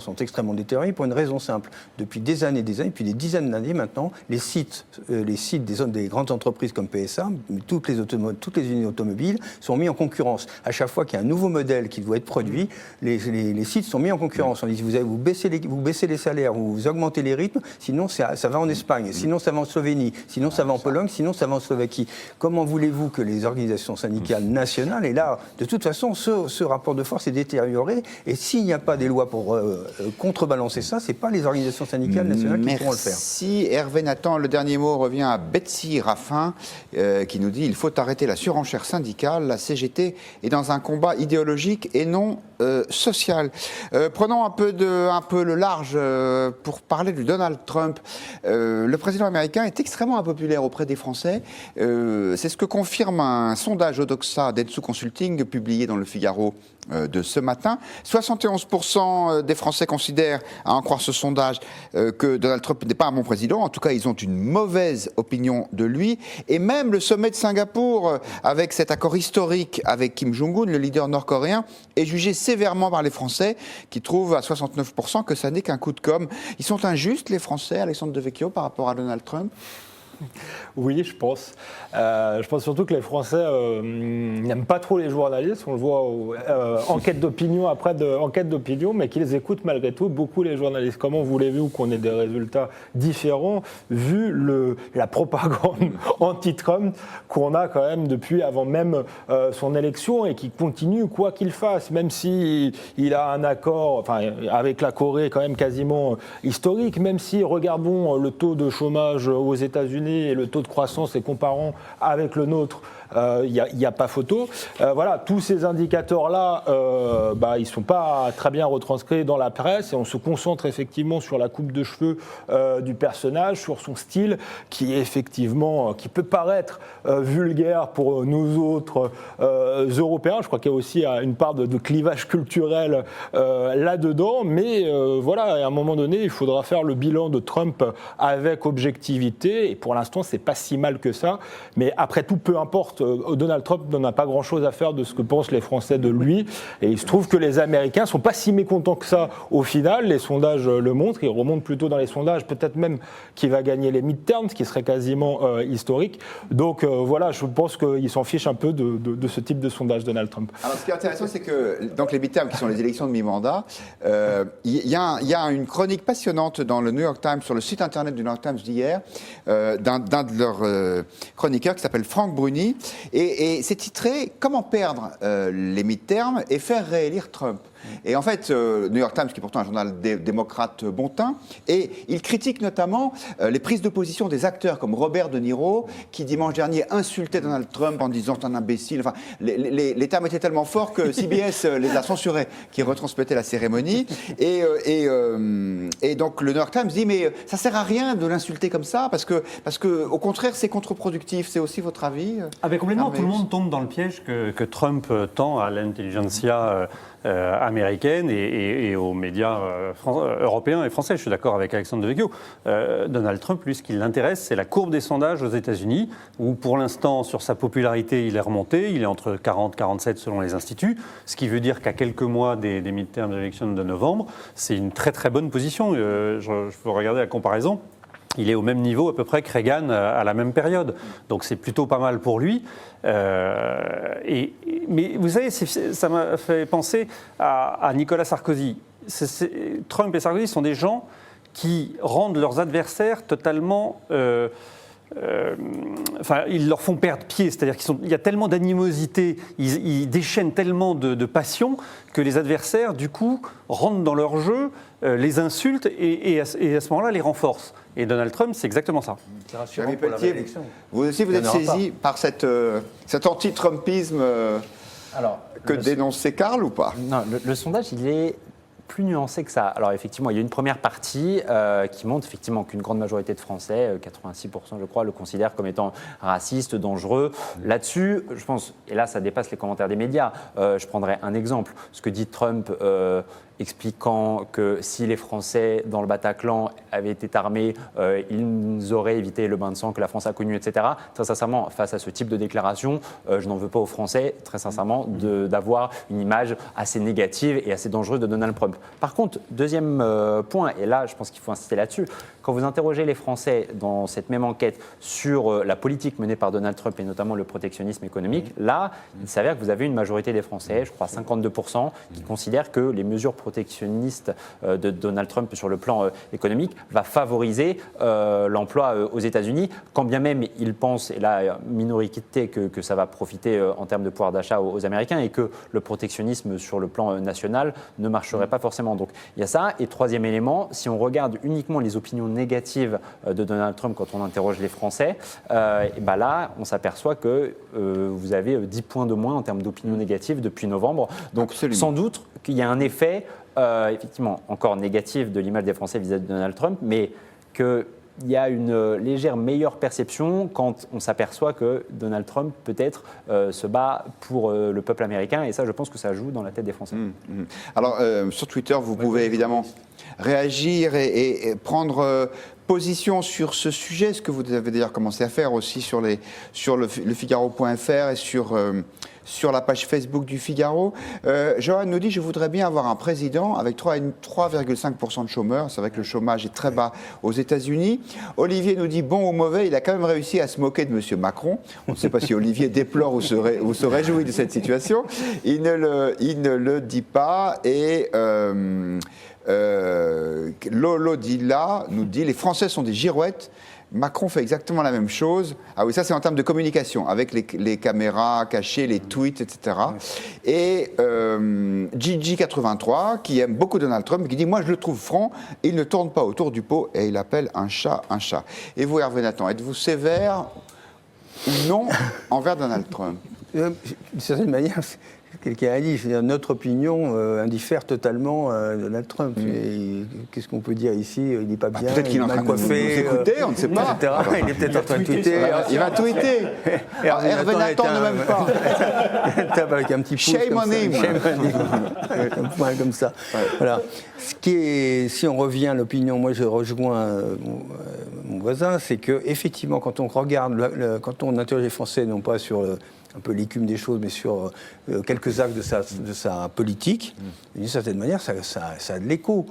sont extrêmement détériorés pour une raison simple. Depuis des années, depuis des dizaines d'années maintenant, les sites des grandes entreprises comme PSA, toutes les usines automobiles sont mis en concurrence. À chaque fois qu'il y a un nouveau modèle qui doit être produit, les sites sont mis en concurrence. On dit vous baissez les salaires, vous augmentez les rythmes, sinon ça va en Espagne, sinon ça va en Slovénie, sinon ça va en Pologne, sinon ça va en Slovaquie. Comment voulez-vous que les organisations syndicales nationales, et là, de toute façon, ce rapport de force est détérioré, et s'il n'y a pas des lois pour contrebalancer ça, ce n'est pas les organisations syndicales nationales qui pourront le faire. Merci Hervé Nathan. Le dernier mot revient à Betsy Raffin, qui nous dit « Il faut arrêter la surenchère syndicale. La CGT est dans un combat idéologique et non social ». Prenons un peu de un peu le large pour parler de Donald Trump. Le président américain est extrêmement impopulaire auprès des Français. C'est ce que confirme un sondage Odoxa Dentsu Consulting publié dans le Figaro de ce matin. 71% des Français considèrent, à en croire ce sondage, que Donald Trump n'est pas un bon président. En tout cas, ils ont une mauvaise opinion de lui. Et même le sommet de Singapour, avec cet accord historique avec Kim Jong-un, le leader nord-coréen, est jugé sévèrement par les Français, qui trouvent à 69% que ça n'est qu'un coup de com'. Ils sont injustes, les Français, Alexandre Devecchio, par rapport à Donald Trump? Oui, je pense. Je pense surtout que les Français n'aiment pas trop les journalistes. On le voit enquête d'opinion après enquête d'opinion, mais qu'ils écoutent malgré tout beaucoup les journalistes. Comment voulez-vous qu'on ait des résultats différents vu la propagande anti-Trump qu'on a quand même depuis avant même son élection et qui continue quoi qu'il fasse, même si il a un accord avec la Corée quand même quasiment historique, même si regardons le taux de chômage aux États-Unis et le taux de croissance et comparant avec le nôtre, il n'y a pas photo. Voilà, tous ces indicateurs-là, ils ne sont pas très bien retranscrits dans la presse et on se concentre effectivement sur la coupe de cheveux du personnage, sur son style qui est effectivement, qui peut paraître vulgaire pour nous autres Européens. Je crois qu'il y a aussi une part de clivage culturel là-dedans, mais voilà, à un moment donné, il faudra faire le bilan de Trump avec objectivité et pour l'instant, c'est pas si mal que ça. Mais après tout, peu importe. Donald Trump n'en a pas grand-chose à faire de ce que pensent les Français de lui. Et il se trouve que les Américains ne sont pas si mécontents que ça au final. Les sondages le montrent. Ils remontent plutôt dans les sondages, peut-être même qu'il va gagner les midterms, ce qui serait quasiment historique. Donc voilà, je pense qu'il s'en fiche un peu de ce type de sondage, Donald Trump. Alors ce qui est intéressant, c'est que donc, les midterms, qui sont les élections de mi-mandat, il y a une chronique passionnante dans le New York Times, sur le site internet du New York Times d'hier, d'un de leurs chroniqueurs qui s'appelle Frank Bruni. Et c'est titré « Comment perdre les midterms et faire réélire Trump ». Et en fait, New York Times, qui est pourtant un journal démocrate bon teint, et il critique notamment les prises de position des acteurs comme Robert De Niro, qui dimanche dernier insultait Donald Trump en disant « t'es un imbécile ». Enfin, les termes étaient tellement forts que CBS les a censurés, qui retransmettaient la cérémonie. Et donc le New York Times dit « mais ça sert à rien de l'insulter comme ça, parce que au contraire, c'est contre-productif ». C'est aussi votre avis? Complètement, tout le monde tombe dans le piège que Trump tend à l'intelligentsia américaine et aux médias européens et français. Je suis d'accord avec Alexandre Devecchio. Donald Trump, lui, ce qui l'intéresse, c'est la courbe des sondages aux États-Unis, où pour l'instant, sur sa popularité, il est remonté. Il est entre 40 et 47 selon les instituts, ce qui veut dire qu'à quelques mois des midterms d'élection de novembre, c'est une très très bonne position. Je peux regarder la comparaison. Il est au même niveau à peu près que Reagan à la même période. Donc c'est plutôt pas mal pour lui. Mais vous savez, ça m'a fait penser à Nicolas Sarkozy. Trump et Sarkozy sont des gens qui rendent leurs adversaires totalement... ils leur font perdre pied, c'est-à-dire qu'il y a tellement d'animosité, ils déchaînent tellement de passion que les adversaires, du coup, rentrent dans leur jeu, les insultent et à ce moment-là, les renforcent. Et Donald Trump, c'est exactement ça. C'est rassurant pour la réélection. Vous aussi, vous êtes saisi par cet anti-Trumpisme que dénonçait Karl ou pas? Non, le sondage, il est plus nuancé que ça. Alors effectivement, il y a une première partie qui montre effectivement qu'une grande majorité de Français, 86% je crois, le considèrent comme étant raciste, dangereux. Là-dessus, je pense, et là ça dépasse les commentaires des médias, je prendrai un exemple. Ce que dit Trump expliquant que si les Français dans le Bataclan avaient été armés, ils auraient évité le bain de sang que la France a connu, etc. Très sincèrement, face à ce type de déclaration, je n'en veux pas aux Français, très sincèrement, d'avoir une image assez négative et assez dangereuse de Donald Trump. Par contre, deuxième point, et là je pense qu'il faut insister là-dessus, quand vous interrogez les Français dans cette même enquête sur la politique menée par Donald Trump et notamment le protectionnisme économique, là, il s'avère que vous avez une majorité des Français, je crois 52%, qui considèrent que les mesures protectionnistes de Donald Trump sur le plan économique va favoriser l'emploi aux États-Unis, quand bien même ils pensent, et là, minorité, que ça va profiter en termes de pouvoir d'achat aux Américains et que le protectionnisme sur le plan national ne marcherait pas forcément. Donc il y a ça. Et troisième élément, si on regarde uniquement les opinions négatives de Donald Trump quand on interroge les Français, et ben là, on s'aperçoit que vous avez 10 points de moins en termes d'opinions négatives depuis novembre. Donc Absolument. sans doute qu'il y a un effet effectivement encore négatif de l'image des Français vis-à-vis de Donald Trump, mais qu'il y a une légère meilleure perception quand on s'aperçoit que Donald Trump peut-être se bat pour le peuple américain, et ça je pense que ça joue dans la tête des Français. Alors, sur Twitter, vous pouvez évidemment réagir et prendre position sur ce sujet, ce que vous avez d'ailleurs commencé à faire aussi sur le Figaro.fr et sur la page Facebook du Figaro. Johan nous dit, je voudrais bien avoir un président avec 3,5% de chômeurs. C'est vrai que le chômage est très bas aux États-Unis. Olivier nous dit, bon ou mauvais, il a quand même réussi à se moquer de M. Macron. On ne sait pas si Olivier déplore ou se réjouit de cette situation. Il ne le dit pas. Et Lolo Dilla nous dit, les Français sont des girouettes. Macron fait exactement la même chose. Ah oui, ça c'est en termes de communication, avec les caméras cachées, les tweets, etc. Et Gigi83, qui aime beaucoup Donald Trump, qui dit « Moi je le trouve franc, il ne tourne pas autour du pot et il appelle un chat un chat ». Et vous, Hervé Nathan, êtes-vous sévère ou non envers Donald Trump ? D'une certaine manière, quelqu'un a dit, notre opinion indiffère totalement à Donald Trump. Et qu'est-ce qu'on peut dire ici ? Il n'est pas bien, peut-être qu'il est en train de nous écouter, on ne sait pas. Etc. Il est peut-être en train de tweeter. Il va tweeter. Hervé Nathan ne m'aime pas. Tape avec un petit pouce. Shame on him. Un point comme ça. Ouais. Voilà. Si on revient à l'opinion, moi je rejoins mon voisin, c'est que effectivement, quand on regarde, quand on interroge les Français, non pas sur un peu l'écume des choses, mais sur quelques actes de sa politique, d'une certaine manière, ça a de l'écho.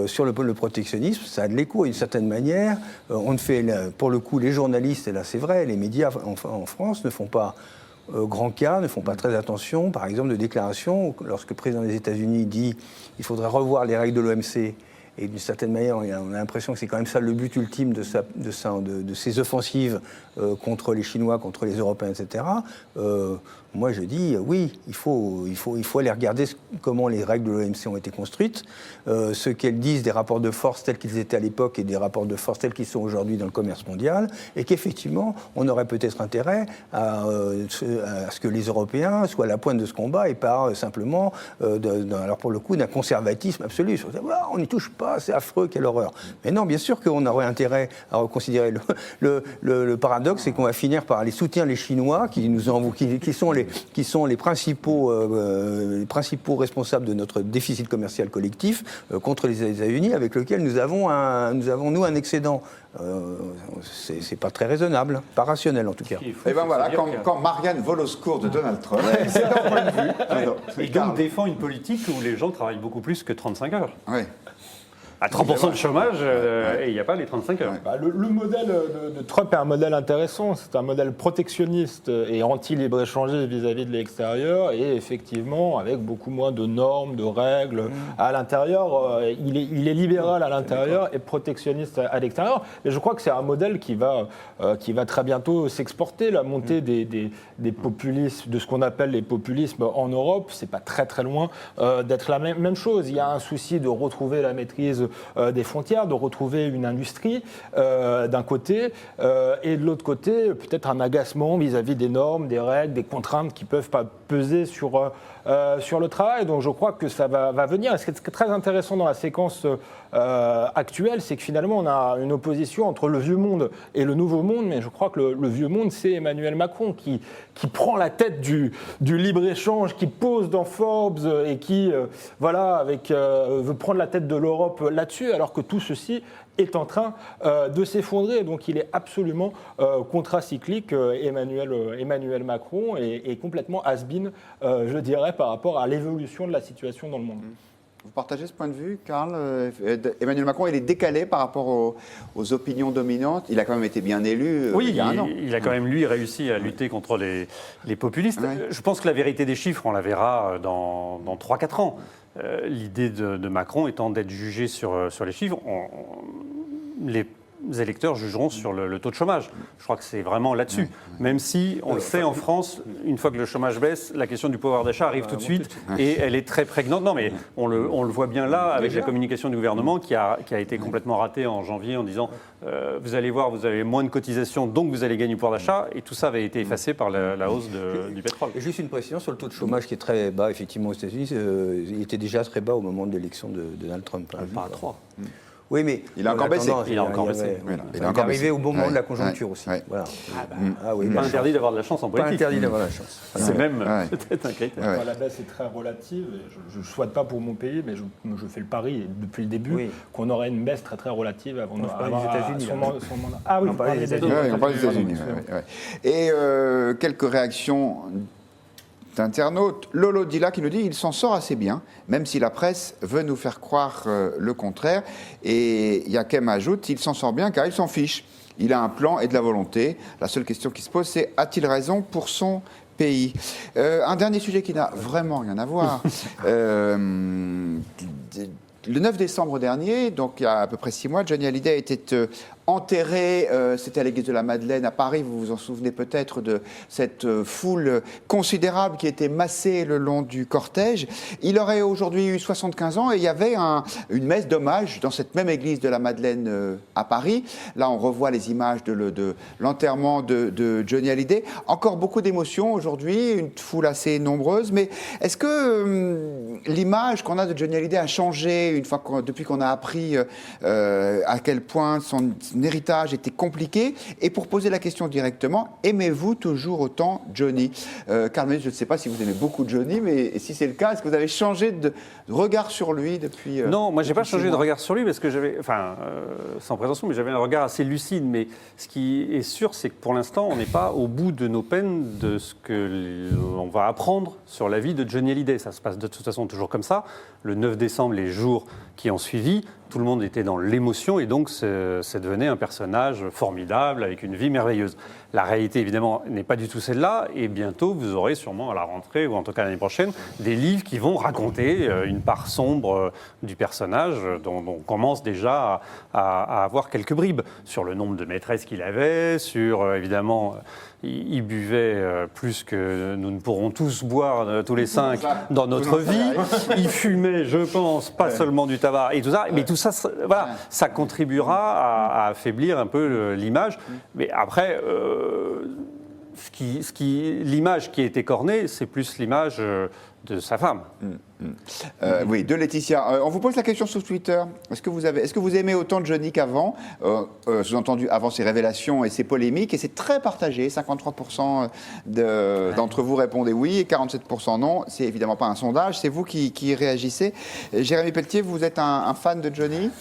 Sur le protectionnisme, ça a de l'écho. D'une certaine manière, on ne fait, pour le coup, les journalistes, et là c'est vrai, les médias en France ne font pas grand cas, ne font pas très attention, par exemple, de déclarations, lorsque le président des États-Unis dit qu'il faudrait revoir les règles de l'OMC. Et d'une certaine manière, on a l'impression que c'est quand même ça le but ultime de ces offensives contre les Chinois, contre les Européens, etc. Moi, je dis oui, il faut aller regarder comment les règles de l'OMC ont été construites, ce qu'elles disent des rapports de force tels qu'ils étaient à l'époque et des rapports de force tels qu'ils sont aujourd'hui dans le commerce mondial, et qu'effectivement, on aurait peut-être intérêt à ce que les Européens soient à la pointe de ce combat et pas simplement, alors pour le coup, d'un conservatisme absolu. Voilà, on n'y touche pas, c'est affreux, quelle horreur. Mais non, bien sûr qu'on aurait intérêt à reconsidérer. Le paradoxe, c'est qu'on va finir par aller soutenir les Chinois, qui sont les principaux responsables de notre déficit commercial collectif contre les États-Unis, avec lequel nous avons un excédent. C'est pas très raisonnable, pas rationnel en tout cas. Et ben voilà, quand Marianne vole au secours de Donald Trump, c'est un point de vue. Et donc défend une politique où les gens travaillent beaucoup plus que 35 heures. Oui. À 30% de chômage, et il n'y a pas les 35 heures. Bah, le modèle de Trump est un modèle intéressant. C'est un modèle protectionniste et anti-libre-échangiste vis-à-vis de l'extérieur. Et effectivement, avec beaucoup moins de normes, de règles à l'intérieur. Il est libéral à l'intérieur et protectionniste à l'extérieur. Et je crois que c'est un modèle qui va très bientôt s'exporter. La montée des populismes, de ce qu'on appelle les populismes en Europe, c'est pas très très loin d'être la même chose. Il y a un souci de retrouver la maîtrise des frontières, de retrouver une industrie d'un côté, et de l'autre côté, peut-être un agacement vis-à-vis des normes, des règles, des contraintes qui ne peuvent pas peser sur le travail. Donc je crois que ça va venir. Et ce qui est très intéressant dans la séquence actuelle, c'est que finalement on a une opposition entre le vieux monde et le nouveau monde, mais je crois que le vieux monde, c'est Emmanuel Macron qui prend la tête du libre-échange, qui pose dans Forbes et qui veut prendre la tête de l'Europe là-dessus, alors que tout ceci est en train de s'effondrer. Donc il est absolument contracyclique. Emmanuel Macron est complètement has-been, je dirais, par rapport à l'évolution de la situation dans le monde. Vous partagez ce point de vue, Karl ? Emmanuel Macron, il est décalé par rapport aux opinions dominantes. Il a quand même été bien élu il y a un an. Il a quand même, lui, réussi à lutter contre les populistes. Oui. Je pense que la vérité des chiffres, on la verra dans 3-4 ans. L'idée de Macron étant d'être jugé sur les chiffres. électeurs jugeront sur le taux de chômage. Je crois que c'est vraiment là-dessus. Même si, on le sait, en France, une fois que le chômage baisse, la question du pouvoir d'achat arrive tout de suite et elle est très prégnante. Non, mais on le voit bien là avec la communication du gouvernement qui a été complètement ratée en janvier en disant vous allez voir, vous avez moins de cotisations, donc vous allez gagner du pouvoir d'achat. Et tout ça avait été effacé par la hausse du pétrole. Et juste une précision sur le taux de chômage qui est très bas, effectivement, aux États-Unis. Il était déjà très bas au moment de l'élection de Donald Trump. Pas à 3. Oui, mais il a encore baissé. Il a encore baissé. Il est arrivé au bon moment de la conjoncture aussi. Voilà. Pas interdit d'avoir de la chance en politique. Pas interdit d'avoir de la chance. C'est même peut-être un critère. La baisse est très relative. Je ne souhaite pas pour mon pays, mais je fais le pari depuis le début qu'on aurait une baisse très très relative avant les États-Unis. Son mandat. Ah oui, on parle des États-Unis. On parle des États-Unis. Et quelques réactions d'internautes. Lolo Dilla qui nous dit il s'en sort assez bien, même si la presse veut nous faire croire le contraire. Et Yakem ajoute il s'en sort bien car il s'en fiche. Il a un plan et de la volonté. La seule question qui se pose, c'est a-t-il raison pour son pays? Un dernier sujet qui n'a vraiment rien à voir. Le 9 décembre dernier, donc il y a à peu près 6 mois, Johnny Hallyday était enterré, c'était à l'église de la Madeleine à Paris, vous vous en souvenez peut-être de cette foule considérable qui était massée le long du cortège. Il aurait aujourd'hui eu 75 ans et il y avait une messe d'hommage dans cette même église de la Madeleine à Paris. Là, on revoit les images de l'enterrement de Johnny Hallyday. Encore beaucoup d'émotions aujourd'hui, une foule assez nombreuse, mais est-ce que l'image qu'on a de Johnny Hallyday a changé depuis qu'on a appris à quel point son héritage était compliqué? Et pour poser la question directement, aimez-vous toujours autant Johnny? Carmen, je ne sais pas si vous aimez beaucoup Johnny, mais si c'est le cas, est-ce que vous avez changé de regard sur lui depuis Non, moi je n'ai pas changé de regard sur lui parce que j'avais, sans prétention, mais j'avais un regard assez lucide. Mais ce qui est sûr, c'est que pour l'instant, on n'est pas au bout de nos peines de ce qu'on va apprendre sur la vie de Johnny Hallyday. Ça se passe de toute façon toujours comme ça. Le 9 décembre, les jours qui ont suivi, tout le monde était dans l'émotion et donc c'est devenu un personnage formidable avec une vie merveilleuse. La réalité, évidemment, n'est pas du tout celle-là et bientôt, vous aurez sûrement à la rentrée ou en tout cas l'année prochaine, des livres qui vont raconter une part sombre du personnage dont on commence déjà à avoir quelques bribes sur le nombre de maîtresses qu'il avait, sur évidemment... Il buvait plus que nous ne pourrons tous boire tous les 5 dans notre vie. Il fumait, je pense, pas seulement du tabac et tout ça. Mais tout ça, voilà, ça contribuera à affaiblir un peu l'image. Mais après, l'image qui a été cornée, c'est plus l'image de sa femme. Oui, de Laetitia. On vous pose la question sur Twitter. Est-ce que vous aimez autant Johnny qu'avant? Sous-entendu, avant ses révélations et ses polémiques. Et c'est très partagé. 53% d'entre vous répondez oui et 47% non. C'est évidemment pas un sondage. C'est vous qui réagissez. Jérémy Pelletier, vous êtes un fan de Johnny?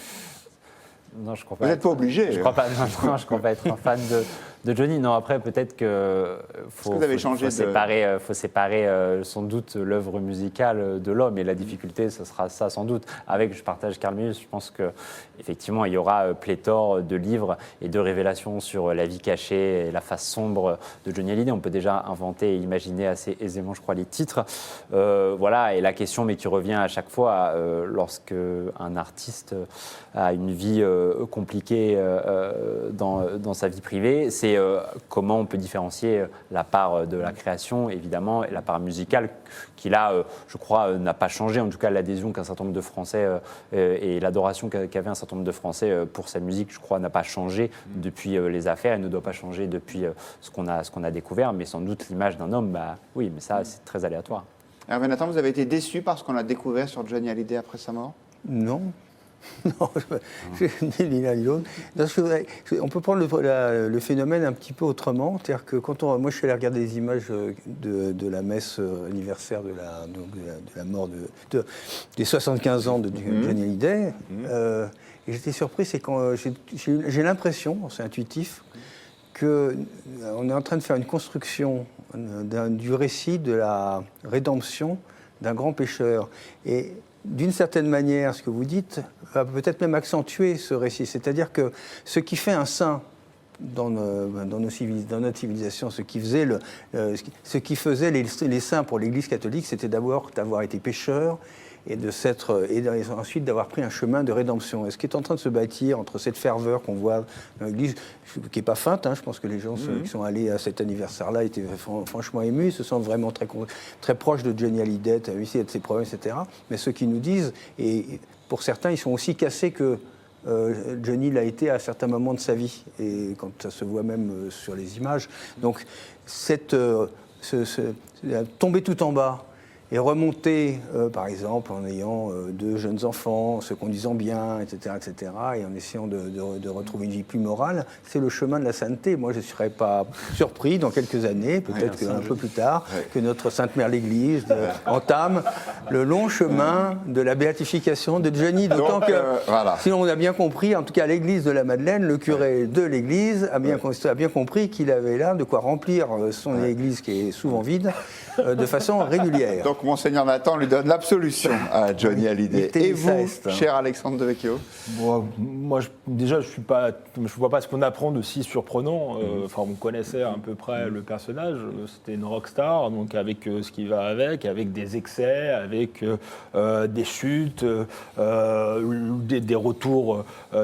Non, je crois pas. Vous n'êtes pas obligé. Je crois pas. Non, je crois pas être un fan de Johnny. Non, après peut-être que faut séparer sans doute l'œuvre musicale de l'homme et la difficulté, ce sera ça sans doute. Je partage Carl Mills. Je pense que effectivement il y aura pléthore de livres et de révélations sur la vie cachée et la face sombre de Johnny Hallyday. On peut déjà inventer et imaginer assez aisément, je crois, les titres. Voilà, et la question, mais qui revient à chaque fois lorsque un artiste a une vie compliquée dans sa vie privée, c'est comment on peut différencier la part de la création, évidemment, et la part musicale qui, là, je crois, n'a pas changé. En tout cas, l'adhésion qu'un certain nombre de Français et l'adoration qu'avait un certain nombre de Français pour sa musique, je crois, n'a pas changé depuis les affaires et ne doit pas changer depuis ce qu'on a découvert. Mais sans doute, l'image d'un homme, oui, mais ça, c'est très aléatoire. Hervé Nathan, vous avez été déçu par ce qu'on a découvert sur Johnny Hallyday après sa mort? Non. Non, ni l'un ni l'autre. On peut prendre le phénomène un petit peu autrement. C'est-à-dire que moi je suis allé regarder les images de la messe anniversaire de la mort des 75 ans de Johnny Hallyday. Et j'étais surpris, c'est quand j'ai l'impression, c'est intuitif, qu'on est en train de faire une construction du récit de la rédemption d'un grand pécheur. Et d'une certaine manière, ce que vous dites va peut-être même accentuer ce récit. C'est-à-dire que ce qui fait un saint dans notre civilisation, ce qui faisait les saints pour l'Église catholique, c'était d'abord d'avoir été pécheur et ensuite d'avoir pris un chemin de rédemption. Et ce qui est en train de se bâtir entre cette ferveur qu'on voit dans l'Église, qui n'est pas feinte, je pense que les gens qui sont allés à cet anniversaire-là étaient franchement émus, se sentent vraiment très proches de Johnny Hallyday, aussi de ses problèmes, etc. Mais ceux qui nous disent, et pour certains, ils sont aussi cassés que Johnny l'a été à certains moments de sa vie, et quand ça se voit même sur les images. Donc, tomber tout en bas et remonter, par exemple, en ayant 2 jeunes enfants, se conduisant bien, etc., et en essayant de retrouver une vie plus morale, c'est le chemin de la sainteté. Moi, je ne serais pas surpris dans quelques années, peut-être un peu plus tard, que notre Sainte Mère l'Église entame le long chemin de la béatification de Johnny. D'autant que, si on a bien compris, en tout cas à l'Église de la Madeleine, le curé de l'Église a bien compris qu'il avait là de quoi remplir son Église, qui est souvent vide, de façon régulière. Donc, Monseigneur Nathan lui donne l'absolution à Johnny Hallyday. Et vous, cher Alexandre Devecchio? Moi, déjà, je ne vois pas ce qu'on apprend de si surprenant. On connaissait à peu près le personnage. C'était une rockstar, donc avec ce qui va avec des excès, avec des chutes, des retours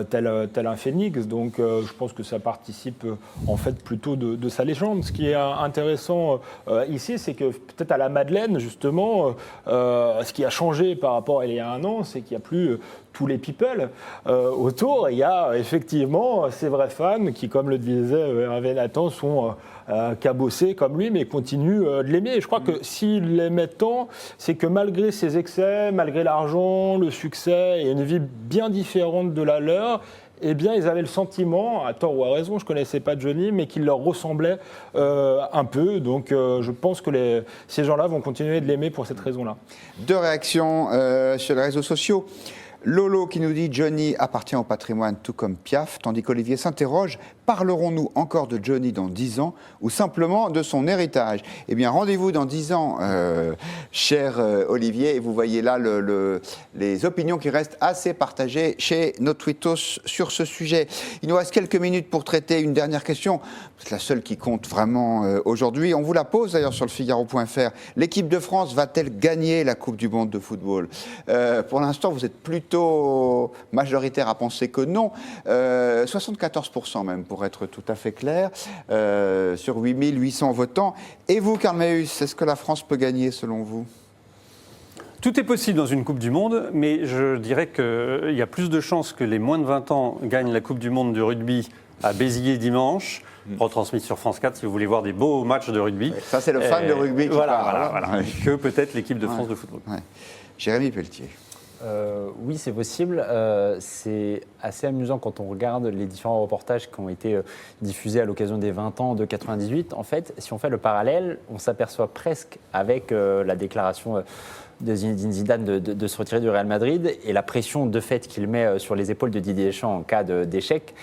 tel un phénix. Donc, je pense que ça participe en fait plutôt de sa légende. Ce qui est intéressant ici, c'est que peut-être à la Madeleine, justement, ce qui a changé par rapport à il y a un an, c'est qu'il n'y a plus tous les people autour. Il y a effectivement ces vrais fans qui, comme le disait Hervé Nathan, sont cabossés comme lui, mais continuent de l'aimer. Et je crois que s'il l'aimait tant, c'est que malgré ses excès, malgré l'argent, le succès et une vie bien différente de la leur, eh bien, ils avaient le sentiment, à tort ou à raison, je ne connaissais pas Johnny, mais qu'il leur ressemblait un peu. Donc, je pense que ces gens-là vont continuer de l'aimer pour cette raison-là. 2 réactions sur les réseaux sociaux. Lolo qui nous dit « Johnny appartient au patrimoine tout comme Piaf », tandis qu'Olivier s'interroge « Parlerons-nous encore de Johnny dans 10 ans ou simplement de son héritage ?» Eh bien, rendez-vous dans 10 ans, cher Olivier, et vous voyez là les opinions qui restent assez partagées chez nos tweetos sur ce sujet. Il nous reste quelques minutes pour traiter une dernière question, c'est la seule qui compte vraiment aujourd'hui. On vous la pose d'ailleurs sur le Figaro.fr. L'équipe de France va-t-elle gagner la Coupe du Monde de football ? Pour l'instant, vous êtes plutôt majoritaire à penser que non, 74% même pour être tout à fait clair, sur 8800 votants. Et vous, Karl Meus, est-ce que la France peut gagner selon vous ? Tout est possible dans une Coupe du Monde, mais je dirais qu'il y a plus de chances que les moins de 20 ans gagnent la Coupe du Monde de rugby à Béziers dimanche, retransmise sur France 4 si vous voulez voir des beaux matchs de rugby. Ça, c'est le fan de rugby qui parle. Que peut-être l'équipe de France de football. Jérémy Pelletier. Oui, c'est possible. C'est assez amusant quand on regarde les différents reportages qui ont été diffusés à l'occasion des 20 ans de 98. En fait, si on fait le parallèle, on s'aperçoit presque avec la déclaration de Zinedine Zidane de se retirer du Real Madrid et la pression de fait qu'il met sur les épaules de Didier Deschamps en cas d'échec.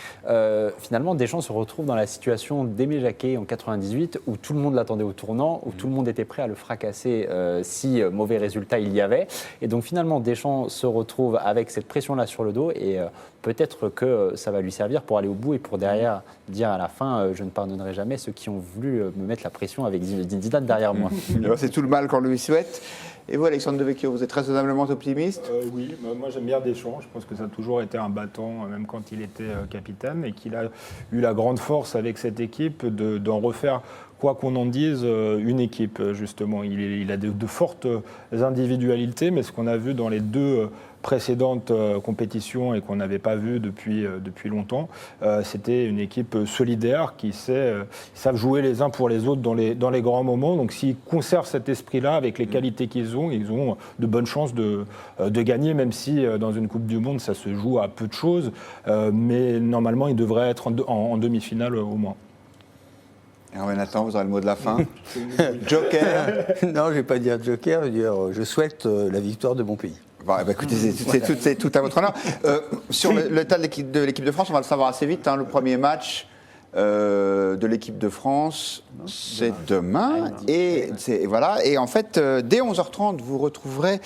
Finalement, Deschamps se retrouve dans la situation d'Aimé Jacquet en 98 où tout le monde l'attendait au tournant, où tout le monde était prêt à le fracasser si mauvais résultat il y avait. Et donc finalement, Deschamps se retrouve avec cette pression-là sur le dos et peut-être que ça va lui servir pour aller au bout et pour derrière dire à la fin je ne pardonnerai jamais ceux qui ont voulu me mettre la pression avec Zinedine Zidane derrière moi. C'est tout le mal qu'on lui souhaite. Et vous, Alexandre Devecchio, vous êtes raisonnablement optimiste ? Oui, moi j'aime bien Deschamps. Je pense que ça a toujours été un battant, même quand il était capitaine, et qu'il a eu la grande force avec cette équipe d'en refaire, quoi qu'on en dise, une équipe, justement. Il a de fortes individualités, mais ce qu'on a vu dans les 2 précédentes compétitions et qu'on n'avait pas vu depuis longtemps, c'était une équipe solidaire qui savent jouer les uns pour les autres dans les grands moments. Donc s'ils conservent cet esprit-là avec les qualités qu'ils ont de bonnes chances de gagner, même si dans une Coupe du Monde ça se joue à peu de choses, mais normalement ils devraient être en demi-finale au moins. Hervé Nathan, vous aurez le mot de la fin. Joker. Non, je ne vais pas dire Joker, je vais dire je souhaite la victoire de mon pays. Bon, écoutez, c'est tout à votre honneur. Sur l'état de l'équipe de France, on va le savoir assez vite. Le premier match de l'équipe de France, c'est demain. Et en fait, dès 11h30, vous retrouverez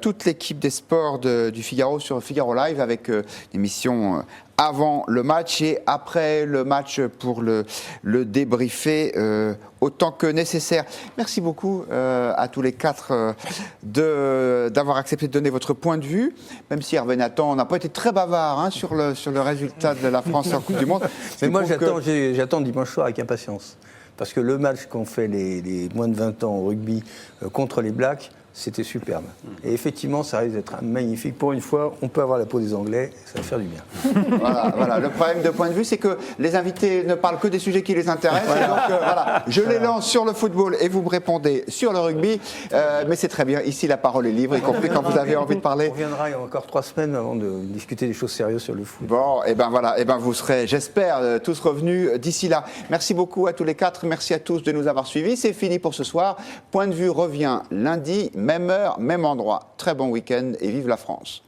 toute l'équipe des sports du Figaro sur Figaro Live avec une émission avant le match et après le match pour le débriefer autant que nécessaire. Merci beaucoup à tous les quatre d'avoir accepté de donner votre point de vue, même si Hervé Nathan n'a pas été très bavard sur le résultat de la France en Coupe du Monde. Mais moi j'attends dimanche soir avec impatience, parce que le match qu'ont fait les moins de 20 ans au rugby contre les Blacks, c'était superbe. Et effectivement, ça risque d'être magnifique. Pour une fois, on peut avoir la peau des Anglais, ça va faire du bien. Voilà. Le problème de point de vue, c'est que les invités ne parlent que des sujets qui les intéressent. Voilà. Donc voilà, je les lance sur le football et vous me répondez sur le rugby. Mais c'est très bien. Ici, la parole est libre, y compris quand vous avez envie de parler. On reviendra il y a encore 3 semaines avant de discuter des choses sérieuses sur le foot. Bon, et ben voilà, vous serez, j'espère, tous revenus d'ici là. Merci beaucoup à tous les quatre. Merci à tous de nous avoir suivis. C'est fini pour ce soir. Point de vue revient lundi. Même heure, même endroit. Très bon week-end et vive la France.